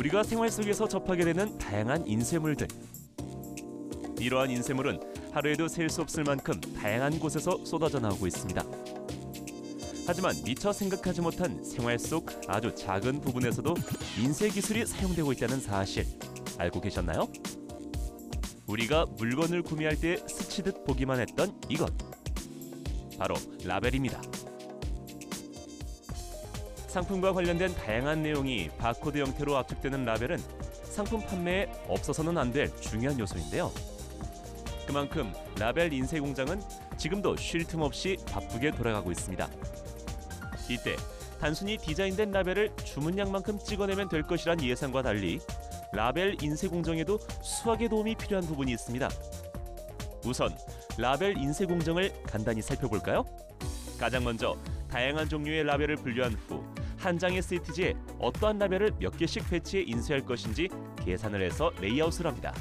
우리가 생활 속에서 접하게 되는 다양한 인쇄물들. 이러한 인쇄물은 하루에도 셀 수 없을 만큼 다양한 곳에서 쏟아져 나오고 있습니다. 하지만 미처 생각하지 못한 생활 속 아주 작은 부분에서도 인쇄 기술이 사용되고 있다는 사실 알고 계셨나요? 우리가 물건을 구매할 때 스치듯 보기만 했던 이것, 바로 라벨입니다. 상품과 관련된 다양한 내용이 바코드 형태로 압축되는 라벨은 상품 판매에 없어서는 안 될 중요한 요소인데요. 그만큼 라벨 인쇄 공장은 지금도 쉴 틈 없이 바쁘게 돌아가고 있습니다. 이때 단순히 디자인된 라벨을 주문량만큼 찍어내면 될 것이란 예상과 달리 라벨 인쇄 공정에도 수학의 도움이 필요한 부분이 있습니다. 우선 라벨 인쇄 공정을 간단히 살펴볼까요? 가장 먼저 다양한 종류의 라벨을 분류한 후 한 장의 시트지에 어떠한 라벨을 몇 개씩 배치해 인쇄할 것인지 계산을 해서 레이아웃을 합니다.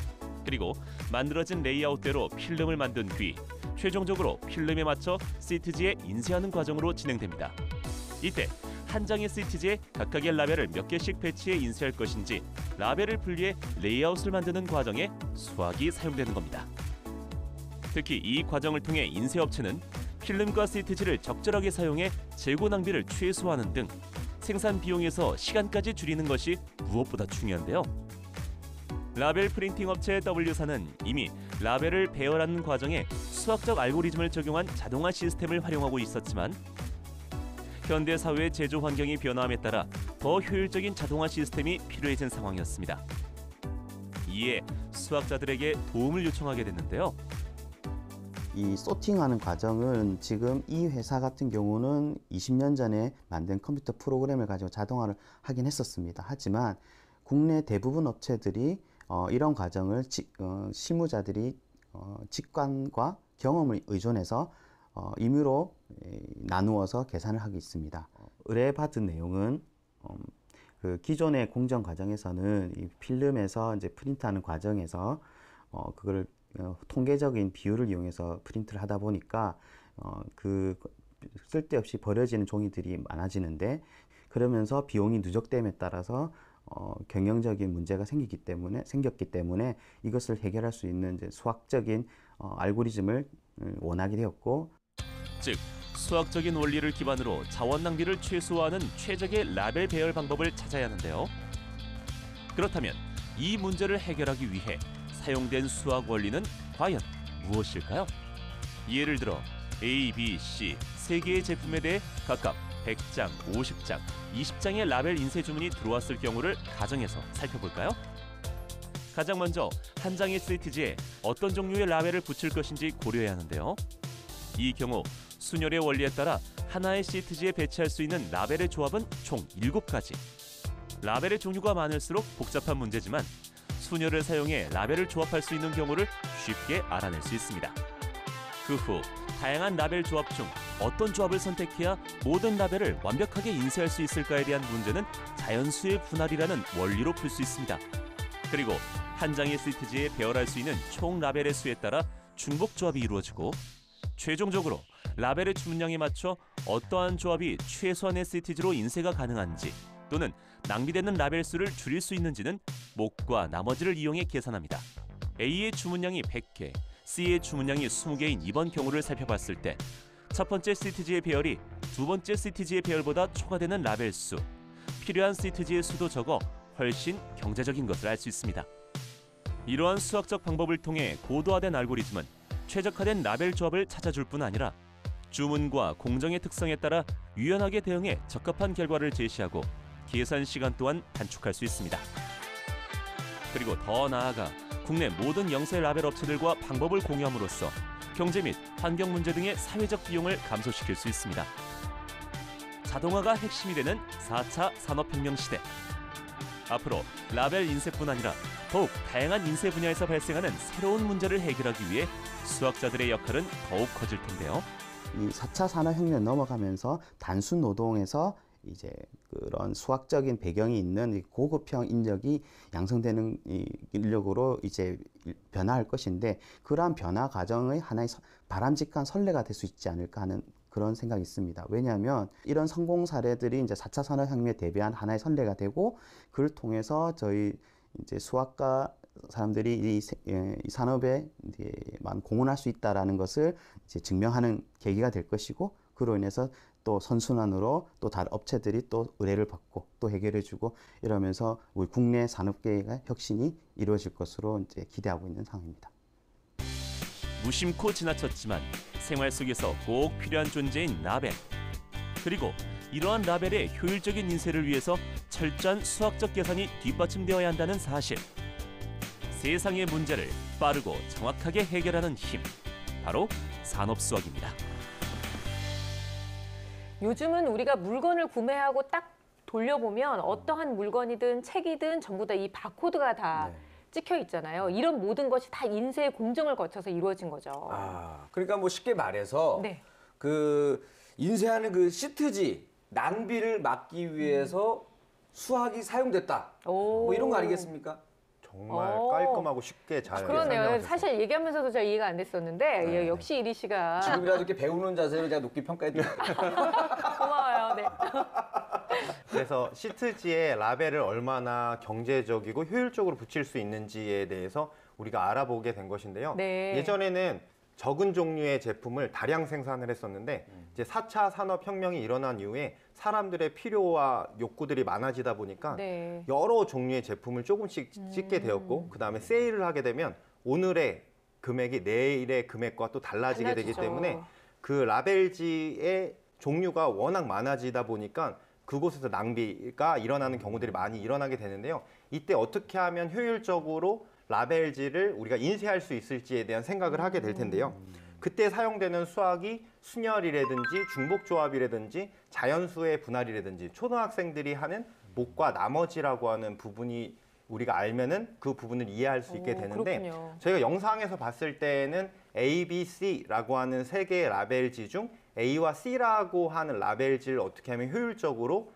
그리고 만들어진 레이아웃대로 필름을 만든 뒤 최종적으로 필름에 맞춰 시트지에 인쇄하는 과정으로 진행됩니다. 이때 한 장의 시트지에 각각의 라벨을 몇 개씩 배치해 인쇄할 것인지 라벨을 분리해 레이아웃을 만드는 과정에 수학이 사용되는 겁니다. 특히 이 과정을 통해 인쇄업체는 필름과 시트지를 적절하게 사용해 재고 낭비를 최소화하는 등 생산 비용에서 시간까지 줄이는 것이 무엇보다 중요한데요. 라벨 프린팅 업체 W사는 이미 라벨을 배열하는 과정에 수학적 알고리즘을 적용한 자동화 시스템을 활용하고 있었지만 현대 사회의 제조 환경이 변화함에 따라 더 효율적인 자동화 시스템이 필요해진 상황이었습니다. 이에 수학자들에게 도움을 요청하게 됐는데요. 이 소팅하는 과정은 지금 이 회사 같은 경우는 20년 전에 만든 컴퓨터 프로그램을 가지고 자동화를 하긴 했었습니다. 하지만 국내 대부분 업체들이 이런 과정을 실무자들이 직관과 경험을 의존해서 임의로 나누어서 계산을 하고 있습니다. 의뢰받은 내용은 그 기존의 공정 과정에서는 이 필름에서 이제 프린트하는 과정에서 그걸 통계적인 비율을 이용해서 프린트를 하다 보니까 그 쓸데없이 버려지는 종이들이 많아지는데, 그러면서 비용이 누적됨에 따라서 경영적인 문제가 생겼기 때문에 이것을 해결할 수 있는 이제 수학적인 알고리즘을 원하게 되었고, 즉 수학적인 원리를 기반으로 자원 낭비를 최소화하는 최적의 라벨 배열 방법을 찾아야 하는데요. 그렇다면 이 문제를 해결하기 위해 사용된 수학 원리는 과연 무엇일까요? 예를 들어 A, B, C 세 개의 제품에 대해 각각 100장, 50장, 20장의 라벨 인쇄 주문이 들어왔을 경우를 가정해서 살펴볼까요? 가장 먼저 한 장의 시트지에 어떤 종류의 라벨을 붙일 것인지 고려해야 하는데요. 이 경우 순열의 원리에 따라 하나의 시트지에 배치할 수 있는 라벨의 조합은 총 7가지. 라벨의 종류가 많을수록 복잡한 문제지만 순열을 사용해 라벨을 조합할 수 있는 경우를 쉽게 알아낼 수 있습니다. 그 후 다양한 라벨 조합 중 어떤 조합을 선택해야 모든 라벨을 완벽하게 인쇄할 수 있을까에 대한 문제는 자연수의 분할이라는 원리로 풀 수 있습니다. 그리고 한 장의 시트지에 배열할 수 있는 총 라벨의 수에 따라 중복 조합이 이루어지고, 최종적으로 라벨의 주문량에 맞춰 어떠한 조합이 최소한의 시트지로 인쇄가 가능한지 또는 낭비되는 라벨 수를 줄일 수 있는지는 목과 나머지를 이용해 계산합니다. A의 주문량이 100개, C의 주문량이 20개인 이번 경우를 살펴봤을 때 첫 번째 시트지의 배열이 두 번째 시트지의 배열보다 초과되는 라벨 수, 필요한 시트지의 수도 적어 훨씬 경제적인 것을 알 수 있습니다. 이러한 수학적 방법을 통해 고도화된 알고리즘은 최적화된 라벨 조합을 찾아줄 뿐 아니라 주문과 공정의 특성에 따라 유연하게 대응해 적합한 결과를 제시하고 계산 시간 또한 단축할 수 있습니다. 그리고 더 나아가 국내 모든 영세 라벨 업체들과 방법을 공유함으로써 경제 및 환경 문제 등의 사회적 비용을 감소시킬 수 있습니다. 자동화가 핵심이 되는 4차 산업혁명 시대. 앞으로 라벨 인쇄뿐 아니라 더욱 다양한 인쇄 분야에서 발생하는 새로운 문제를 해결하기 위해 수학자들의 역할은 더욱 커질 텐데요. 이 4차 산업혁명 넘어가면서 단순 노동에서 이제 그런 수학적인 배경이 있는 고급형 인력이 양성되는 인력으로 이제 변화할 것인데, 그러한 변화 과정의 하나의 바람직한 선례가 될 수 있지 않을까 하는 그런 생각이 있습니다. 왜냐하면 이런 성공 사례들이 이제 4차 산업혁명에 대비한 하나의 선례가 되고 그걸 통해서 저희 이제 수학과 사람들이 이 산업에 이제 많은 공헌할 수 있다라는 것을 이제 증명하는 계기가 될 것이고 그로 인해서 또 선순환으로 또 다른 업체들이 또 의뢰를 받고 또 해결해주고 이러면서 우리 국내 산업계의 혁신이 이루어질 것으로 이제 기대하고 있는 상황입니다. 무심코 지나쳤지만 생활 속에서 꼭 필요한 존재인 라벨. 그리고 이러한 라벨의 효율적인 인쇄를 위해서 철저한 수학적 계산이 뒷받침되어야 한다는 사실. 세상의 문제를 빠르고 정확하게 해결하는 힘. 바로 산업수학입니다. 요즘은 우리가 물건을 구매하고 딱 돌려보면 어떠한 물건이든 책이든 전부 다 이 바코드가 다 찍혀 있잖아요. 이런 모든 것이 다 인쇄의 공정을 거쳐서 이루어진 거죠. 아, 그러니까 뭐 쉽게 말해서 네. 그 인쇄하는 그 시트지 낭비를 막기 위해서 수학이 사용됐다. 오. 뭐 이런 거 아니겠습니까? 정말 오. 깔끔하고 쉽게 잘 그러네요. 설명하셨어요. 사실 얘기하면서도 잘 이해가 안 됐었는데 예, 역시 이리 씨가 지금이라도 이렇게 배우는 자세로 제가 높게 평가해드릴게요. 고마워요. 네. 그래서 시트지에 라벨을 얼마나 경제적이고 효율적으로 붙일 수 있는지에 대해서 우리가 알아보게 된 것인데요. 네. 예전에는 적은 종류의 제품을 다량 생산을 했었는데 이제 4차 산업혁명이 일어난 이후에 사람들의 필요와 욕구들이 많아지다 보니까 네. 여러 종류의 제품을 조금씩 찍게 되었고 그 다음에 세일을 하게 되면 오늘의 금액이 내일의 금액과 또 달라지게 되기 달라지죠. 때문에 그 라벨지의 종류가 워낙 많아지다 보니까 그곳에서 낭비가 일어나는 경우들이 많이 일어나게 되는데요. 이때 어떻게 하면 효율적으로 라벨지를 우리가 인쇄할 수 있을지에 대한 생각을 하게 될 텐데요. 그때 사용되는 수학이 순열이라든지 중복조합이라든지 자연수의 분할이라든지 초등학생들이 하는 목과 나머지라고 하는 부분이 우리가 알면은 그 부분을 이해할 수 있게 되는데 그렇군요. 저희가 영상에서 봤을 때는 A, B, C라고 하는 세 개의 라벨지 중 A와 C라고 하는 라벨지를 어떻게 하면 효율적으로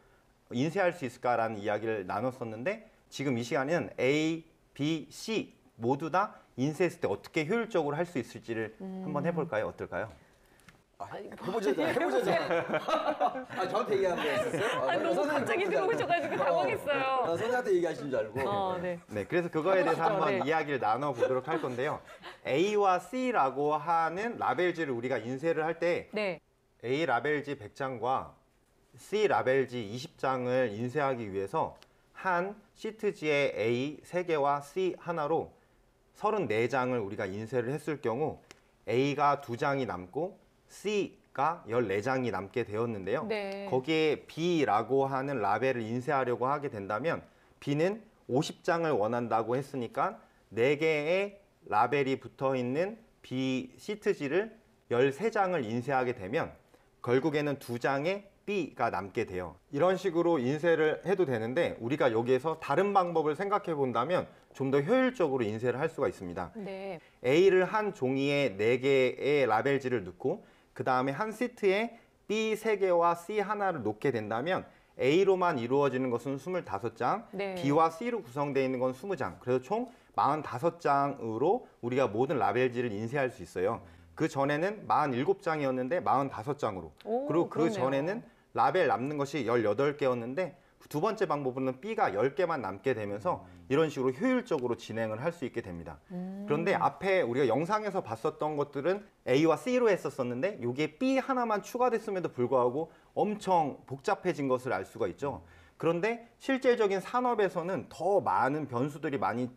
인쇄할 수 있을까라는 이야기를 나눴었는데 지금 이 시간에는 A, B, C 모두 다 인쇄했을 때 어떻게 효율적으로 할 수 있을지를 한번 해볼까요? 어떨까요? 해보죠. 아, 저한테 얘기한 거 있었어요? 너무 갑자기 들어오셔가지고 당황했어요. 선생님한테 얘기하신 줄 알고. 네. 네, 그래서 그거에 대해서 한번 네. 이야기를 나눠보도록 할 건데요. A와 C라고 하는 라벨지를 우리가 인쇄를 할 때 네. A 라벨지 100장과 C 라벨지 20장을 인쇄하기 위해서 한 시트지에 A 3개와 C 하나로 34장을 우리가 인쇄를 했을 경우 A가 2장이 남고 C가 14장이 남게 되었는데요. 네. 거기에 B라고 하는 라벨을 인쇄하려고 하게 된다면 B는 50장을 원한다고 했으니까 4개의 라벨이 붙어있는 B 시트지를 13장을 인쇄하게 되면 결국에는 2장의 B가 남게 돼요. 이런 식으로 인쇄를 해도 되는데 우리가 여기에서 다른 방법을 생각해 본다면 좀 더 효율적으로 인쇄를 할 수가 있습니다. 네. A를 한 종이에 4개의 라벨지를 넣고 그 다음에 한 시트에 B 3개와 C 하나를 놓게 된다면 A로만 이루어지는 것은 25장, 네. B와 C로 구성되어 있는 건 20장. 그래서 총 45장으로 우리가 모든 라벨지를 인쇄할 수 있어요. 그 전에는 47장이었는데 45장으로. 오, 그리고 그 그러네요. 전에는 라벨 남는 것이 18개였는데 두 번째 방법으로는 B가 10개만 남게 되면서 이런 식으로 효율적으로 진행을 할 수 있게 됩니다. 그런데 앞에 우리가 영상에서 봤었던 것들은 A와 C로 했었었는데 이게 B 하나만 추가됐음에도 불구하고 엄청 복잡해진 것을 알 수가 있죠. 그런데 실질적인 산업에서는 더 많은 변수들이 많이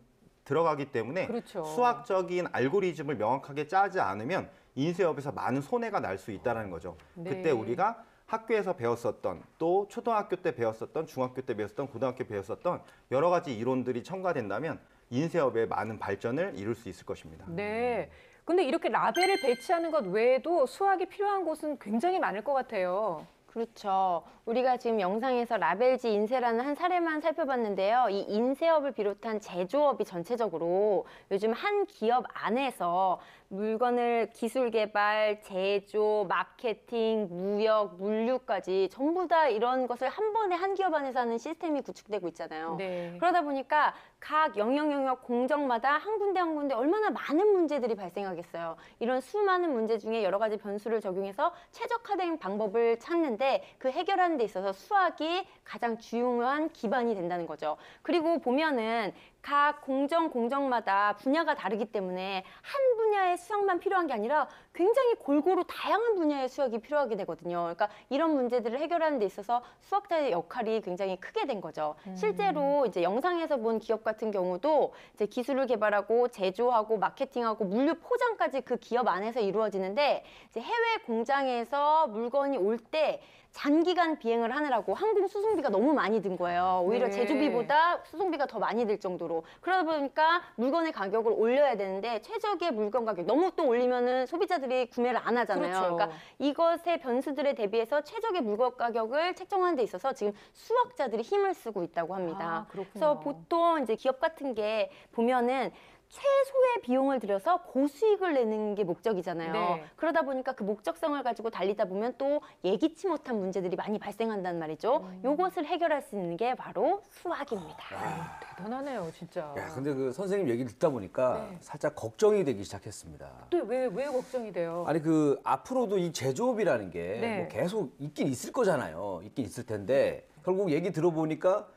들어가기 때문에 그렇죠. 수학적인 알고리즘을 명확하게 짜지 않으면 인쇄업에서 많은 손해가 날 수 있다는 거죠. 네. 그때 우리가 학교에서 배웠었던 또 초등학교 때 배웠었던 중학교 때 배웠었던 고등학교 배웠었던 여러 가지 이론들이 첨가된다면 인쇄업의 많은 발전을 이룰 수 있을 것입니다. 네. 근데 이렇게 라벨을 배치하는 것 외에도 수학이 필요한 곳은 굉장히 많을 것 같아요. 그렇죠. 우리가 지금 영상에서 라벨지 인쇄라는 한 사례만 살펴봤는데요. 이 인쇄업을 비롯한 제조업이 전체적으로 요즘 한 기업 안에서 물건을 기술 개발, 제조, 마케팅, 무역, 물류까지 전부 다 이런 것을 한 번에 한 기업 안에서 하는 시스템이 구축되고 있잖아요. 네. 그러다 보니까 각 영역 공정마다 한 군데 얼마나 많은 문제들이 발생하겠어요. 이런 수많은 문제 중에 여러 가지 변수를 적용해서 최적화된 방법을 찾는데 그 해결하는 데 있어서 수학이 가장 중요한 기반이 된다는 거죠. 그리고 보면은 각 공정마다 분야가 다르기 때문에 한 분야의 수학만 필요한 게 아니라 굉장히 골고루 다양한 분야의 수학이 필요하게 되거든요. 그러니까 이런 문제들을 해결하는 데 있어서 수학자의 역할이 굉장히 크게 된 거죠. 실제로 이제 영상에서 본 기업 같은 경우도 이제 기술을 개발하고 제조하고 마케팅하고 물류 포장까지 그 기업 안에서 이루어지는데 이제 해외 공장에서 물건이 올 때 장기간 비행을 하느라고 항공 수송비가 너무 많이 든 거예요. 오히려 네. 제조비보다 수송비가 더 많이 들 정도로. 그러다 보니까 물건의 가격을 올려야 되는데 최적의 물건 가격 너무 또 올리면은 소비자들이 구매를 안 하잖아요. 그렇죠. 그러니까 이것의 변수들에 대비해서 최적의 물건 가격을 책정하는 데 있어서 지금 수학자들이 힘을 쓰고 있다고 합니다. 아, 그렇군요. 그래서 보통 이제 기업 같은 게 보면은 최소의 비용을 들여서 고수익을 내는 게 목적이잖아요. 네. 그러다 보니까 그 목적성을 가지고 달리다 보면 또 예기치 못한 문제들이 많이 발생한단 말이죠. 요것을 해결할 수 있는 게 바로 수학입니다. 대단하네요, 진짜. 야, 근데 그 선생님 얘기를 듣다 보니까 네. 살짝 걱정이 되기 시작했습니다. 또 왜 걱정이 돼요? 아니 그 앞으로도 이 제조업이라는 게 네. 뭐 계속 있긴 있을 거잖아요. 있긴 있을 텐데 결국 얘기 들어보니까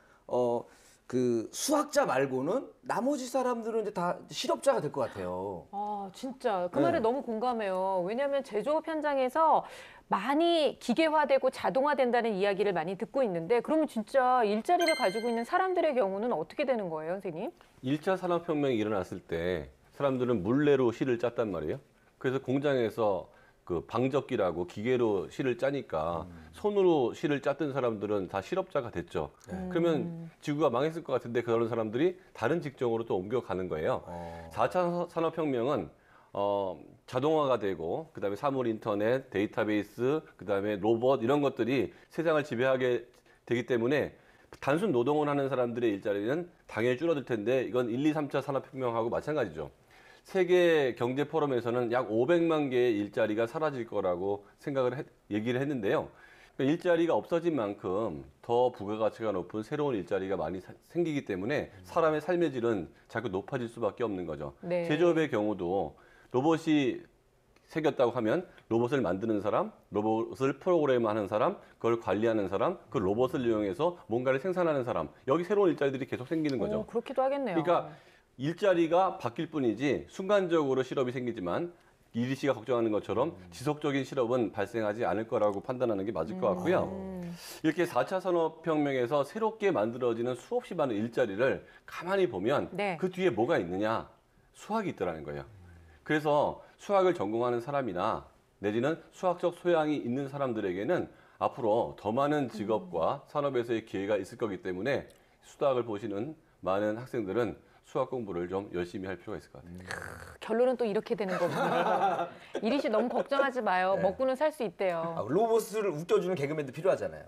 그 수학자 말고는 나머지 사람들은 이제 다 실업자가 될 것 같아요. 아, 진짜 그 네. 말에 너무 공감해요. 왜냐하면 제조업 현장에서 많이 기계화되고 자동화된다는 이야기를 많이 듣고 있는데 그러면 진짜 일자리를 가지고 있는 사람들의 경우는 어떻게 되는 거예요, 선생님? 1차 산업혁명이 일어났을 때 사람들은 물레로 실을 짰단 말이에요. 그래서 공장에서 그 방적기라고 기계로 실을 짜니까 손으로 실을 짰던 사람들은 다 실업자가 됐죠. 그러면 지구가 망했을 것 같은데 그런 사람들이 다른 직종으로 또 옮겨가는 거예요. 4차 산업혁명은 자동화가 되고 그다음에 사물 인터넷, 데이터베이스, 그다음에 로봇 이런 것들이 세상을 지배하게 되기 때문에 단순 노동을 하는 사람들의 일자리는 당연히 줄어들 텐데 이건 1, 2, 3차 산업혁명하고 마찬가지죠. 세계 경제 포럼에서는 약 500만 개의 일자리가 사라질 거라고 얘기를 했는데요. 그러니까 일자리가 없어진 만큼 더 부가가치가 높은 새로운 일자리가 많이 생기기 때문에 사람의 삶의 질은 자꾸 높아질 수밖에 없는 거죠. 네. 제조업의 경우도 로봇이 생겼다고 하면 로봇을 만드는 사람, 로봇을 프로그램하는 사람, 그걸 관리하는 사람, 그 로봇을 이용해서 뭔가를 생산하는 사람, 여기 새로운 일자리들이 계속 생기는 거죠. 그렇기도 하겠네요. 그러니까 일자리가 바뀔 뿐이지 순간적으로 실업이 생기지만 이리 씨가 걱정하는 것처럼 지속적인 실업은 발생하지 않을 거라고 판단하는 게 맞을 것 같고요. 이렇게 4차 산업혁명에서 새롭게 만들어지는 수없이 많은 일자리를 가만히 보면 네. 그 뒤에 뭐가 있느냐? 수학이 있더라는 거예요. 그래서 수학을 전공하는 사람이나 내지는 수학적 소양이 있는 사람들에게는 앞으로 더 많은 직업과 산업에서의 기회가 있을 거기 때문에 수학을 보시는 많은 학생들은 수학 공부를 좀 열심히 할 필요가 있을 것 같아요. 결론은 또 이렇게 되는 거군요. 이리 씨 너무 걱정하지 마요. 네. 먹고는 살 수 있대요. 로봇을 웃겨주는 개그맨도 필요하잖아요.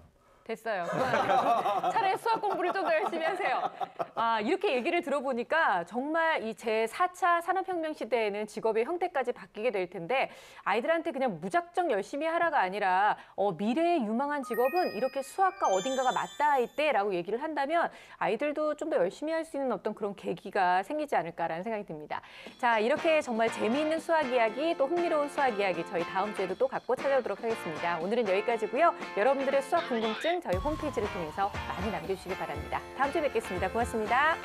됐어요. 그만하세요. 차라리 수학 공부를 좀 더 열심히 하세요. 아, 이렇게 얘기를 들어보니까 정말 이 제4차 산업혁명 시대에는 직업의 형태까지 바뀌게 될 텐데 아이들한테 그냥 무작정 열심히 하라가 아니라 미래의 유망한 직업은 이렇게 수학과 어딘가가 맞닿아 있대라고 얘기를 한다면 아이들도 좀 더 열심히 할 수 있는 어떤 그런 계기가 생기지 않을까라는 생각이 듭니다. 자, 이렇게 정말 재미있는 수학 이야기 또 흥미로운 수학 이야기 저희 다음 주에도 또 갖고 찾아오도록 하겠습니다. 오늘은 여기까지고요. 여러분들의 수학 궁금증 저희 홈페이지를 통해서 많이 남겨주시기 바랍니다. 다음 주에 뵙겠습니다. 고맙습니다.